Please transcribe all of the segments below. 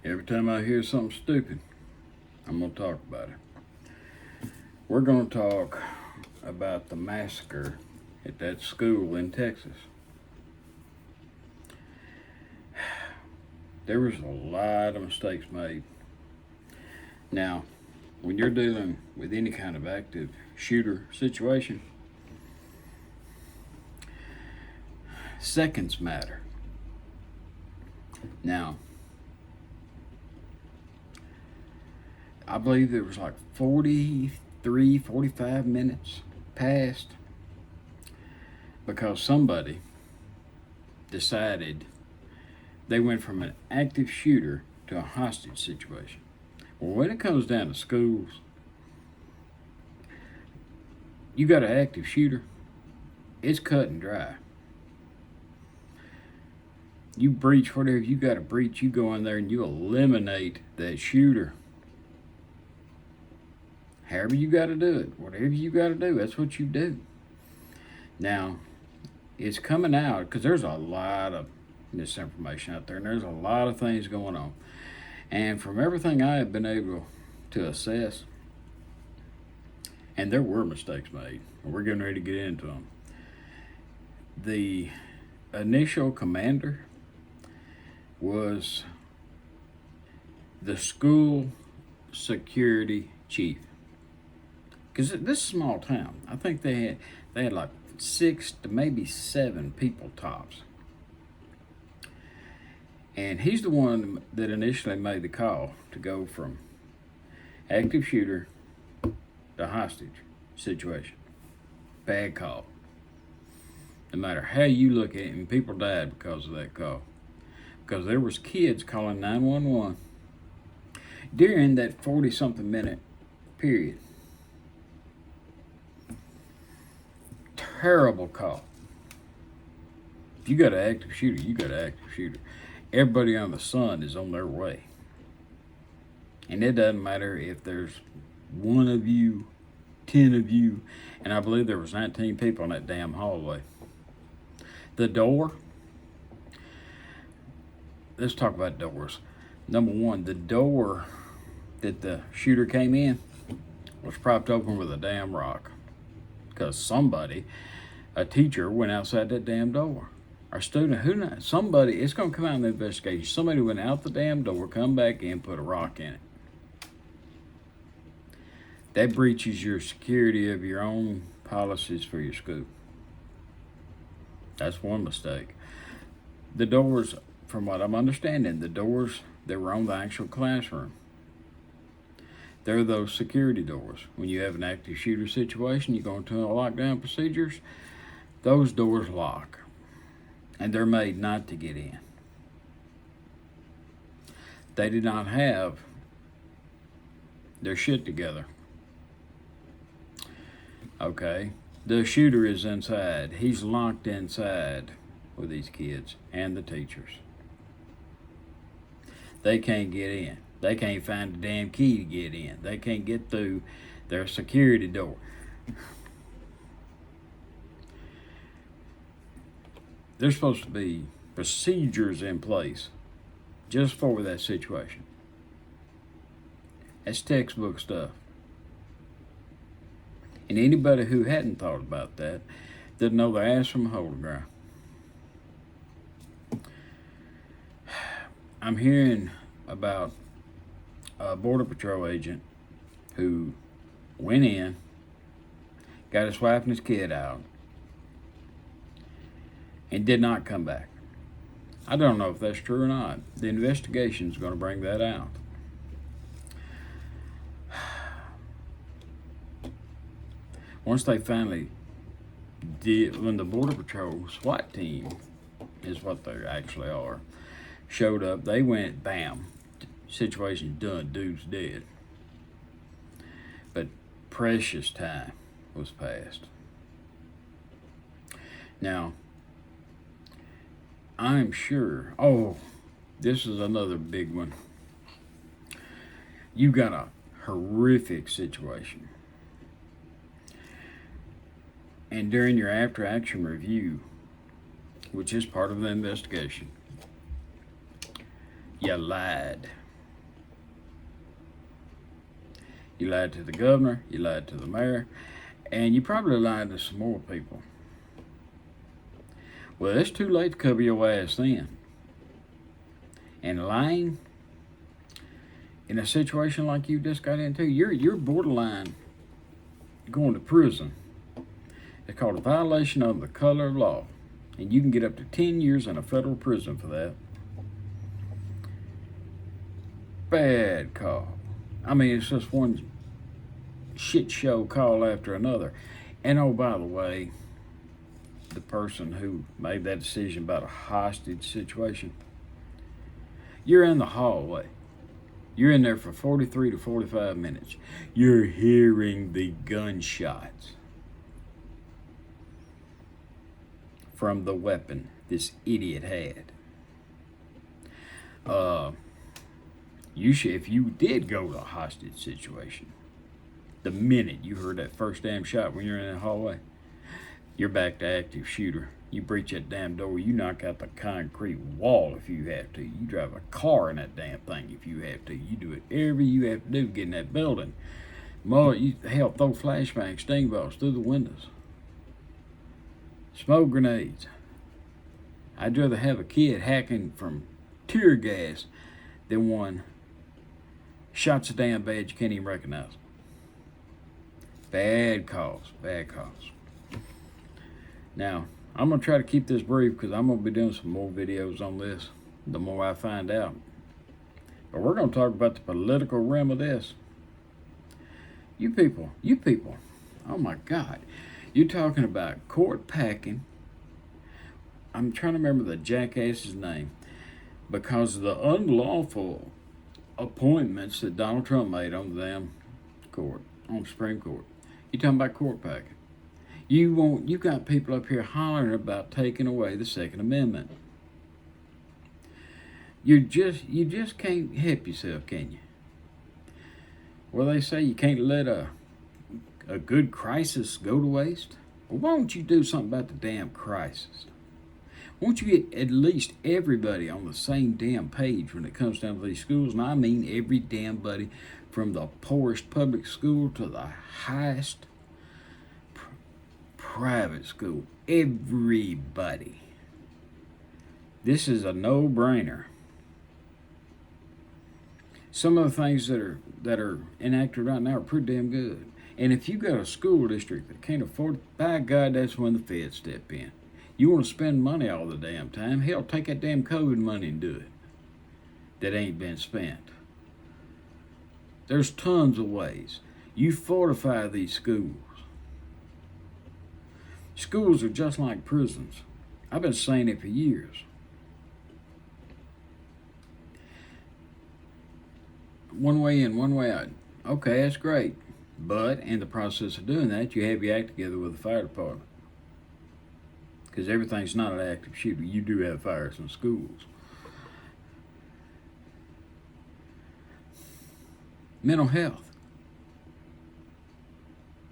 Every time I hear something stupid, I'm going to talk about it. We're going to talk about the massacre at that school in Texas. There was a lot of mistakes made. Now, when you're dealing with any kind of active shooter situation, seconds matter. Now, I believe there was like 45 minutes passed because somebody decided they went from an active shooter to a hostage situation. Well, when it comes down to schools, you got an active shooter, it's cut and dry. You breach whatever you got to breach, you go in there and you eliminate that shooter. However you got to do it, whatever you got to do, that's what you do. Now, it's coming out because there's a lot of misinformation out there, and there's a lot of things going on. And from everything I have been able to assess, and there were mistakes made, and we're getting ready to get into them. The initial commander was the school security chief. Because this is a small town. I think they had like 6 to maybe 7 people tops. And he's the one that initially made the call to go from active shooter to hostage situation. Bad call. No matter how you look at it, and people died because of that call. Because there was kids calling 911 during that 40-something minute period. Terrible call. If you got an active shooter, you got an active shooter. Everybody on the sun is on their way. And it doesn't matter if there's 1 of you, 10 of you, and I believe there was 19 people in that damn hallway. The door, let's talk about doors. Number 1, the door that the shooter came in was propped open with a damn rock. Because somebody, a teacher, went outside that damn door. Or student, who knows? Somebody, it's going to come out in the investigation. Somebody went out the damn door, come back in, put a rock in it. That breaches your security of your own policies for your school. That's one mistake. The doors, from what I'm understanding, the doors that were on the actual classroom, they're those security doors. When you have an active shooter situation, you go into a lockdown procedures, those doors lock. And they're made not to get in. They did not have their shit together. Okay, the shooter is inside. He's locked inside with these kids and the teachers. They can't get in. They can't find the damn key to get in. They can't get through their security door. There's supposed to be procedures in place just for that situation. That's textbook stuff. And anybody who hadn't thought about that didn't know their ass from a hole to ground. I'm hearing about a Border Patrol agent who went in, got his wife and his kid out, and did not come back. I don't know if that's true or not. The investigation is going to bring that out. Once they finally did, when the Border Patrol SWAT team, is what they actually are, showed up, they went, bam, situation done, dude's dead. But precious time was passed. Now, I'm sure, this is another big one. You got a horrific situation. And during your after action review, which is part of the investigation, you lied. You lied to the governor, you lied to the mayor, and you probably lied to some more people. Well, it's too late to cover your ass then. And lying in a situation like you just got into, you're borderline going to prison. It's called a violation of the color of law. And you can get up to 10 years in a federal prison for that. Bad call. I mean, it's just one shit show call after another. And oh, by the way, the person who made that decision about a hostage situation, you're in the hallway. You're in there for 43 to 45 minutes. You're hearing the gunshots from the weapon this idiot had. If you did go to a hostage situation, the minute you heard that first damn shot when you're in the hallway, you're back to active shooter. You breach that damn door, you knock out the concrete wall if you have to. You drive a car in that damn thing if you have to. You do whatever you have to do to get in that building. Hell, throw flashbangs, sting balls through the windows. Smoke grenades. I'd rather have a kid hacking from tear gas than one shots a damn badge you can't even recognize. Bad calls. Now, I'm going to try to keep this brief because I'm going to be doing some more videos on this the more I find out. But we're going to talk about the political realm of this. You people, oh my God. You're talking about court packing. I'm trying to remember the jackass's name. Because of the unlawful appointments that Donald Trump made on the damn court, on the Supreme Court. You're talking about court packing. You got people up here hollering about taking away the Second Amendment. You just can't help yourself, can you? Well, they say you can't let a good crisis go to waste. Well, why don't you do something about the damn crisis? Won't you get at least everybody on the same damn page when it comes down to these schools? And I mean every damn buddy, from the poorest public school to the highest private school. Everybody. This is a no-brainer. Some of the things that are enacted right now are pretty damn good. And if you got a school district that can't afford it, by God, that's when the feds step in. You want to spend money all the damn time? Hell, take that damn COVID money and do it. That ain't been spent. There's tons of ways. You fortify these schools. Schools are just like prisons. I've been saying it for years. One way in, one way out. Okay, that's great. But in the process of doing that, you have your act together with the fire department. Because everything's not an active shooter. You do have fires in schools. Mental health.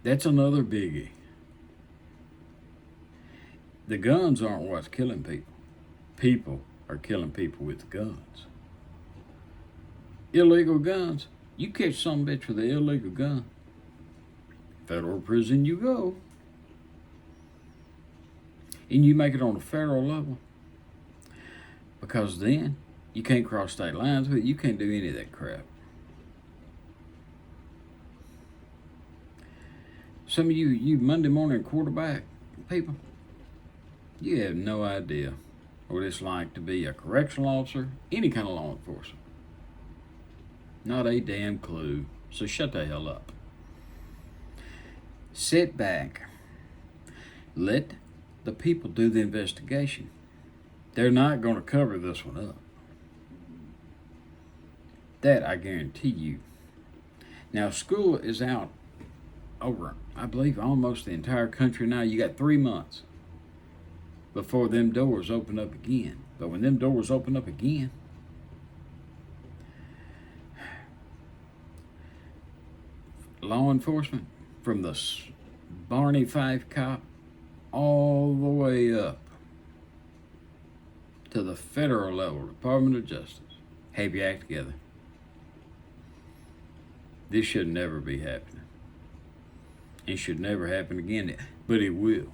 That's another biggie. The guns aren't what's killing people. People are killing people with guns. Illegal guns. You catch some bitch with an illegal gun, federal prison you go. And you make it on a federal level. Because then you can't cross state lines with it. You can't do any of that crap. Some of you Monday morning quarterback people, you have no idea what it's like to be a correctional officer, any kind of law enforcement. Not a damn clue. So shut the hell up. Sit back. Let the people do the investigation. They're not going to cover this one up. That I guarantee you. Now, school is out over, I believe, almost the entire country now. You got 3 months before them doors open up again. But when them doors open up again, law enforcement, from the Barney Fife cop all the way up to the federal level, Department of Justice, have your act together. This should never be happening. It should never happen again, but it will.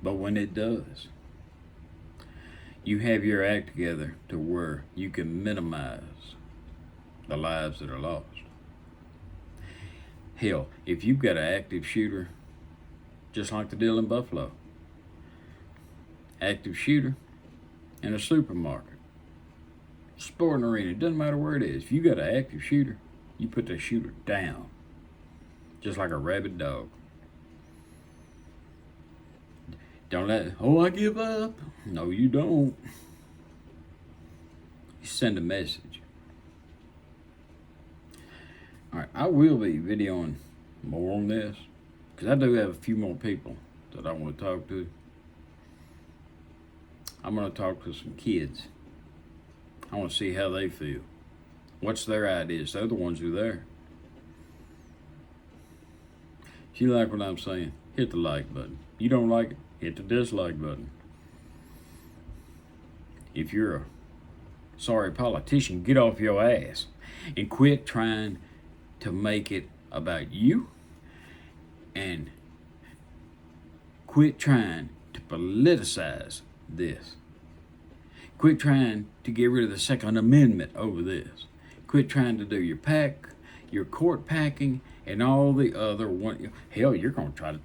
But when it does, you have your act together to where you can minimize the lives that are lost. Hell, if you've got an active shooter, just like the deal in Buffalo, active shooter in a supermarket, sporting arena, it doesn't matter where it is. If you got an active shooter, you put that shooter down, just like a rabid dog. Don't I give up. No, you don't. You send a message. All right, I will be videoing more on this because I do have a few more people that I want to talk to. I'm going to talk to some kids. I want to see how they feel. What's their ideas? They're the ones who are there. If you like what I'm saying, hit the like button. You don't like it, hit the dislike button. If you're a sorry politician, get off your ass and quit trying to make it about you, and quit trying to politicize this. Quit trying to get rid of the Second Amendment over this. Quit trying to do your court packing, and all the other one. Hell, you're going to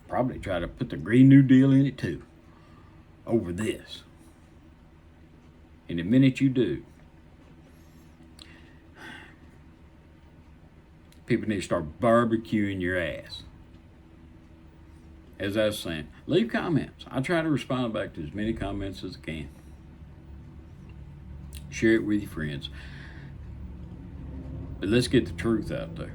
probably try to put the Green New Deal in it too, over this. And the minute you do, people need to start barbecuing your ass. As I was saying, leave comments. I try to respond back to as many comments as I can. Share it with your friends. But let's get the truth out there.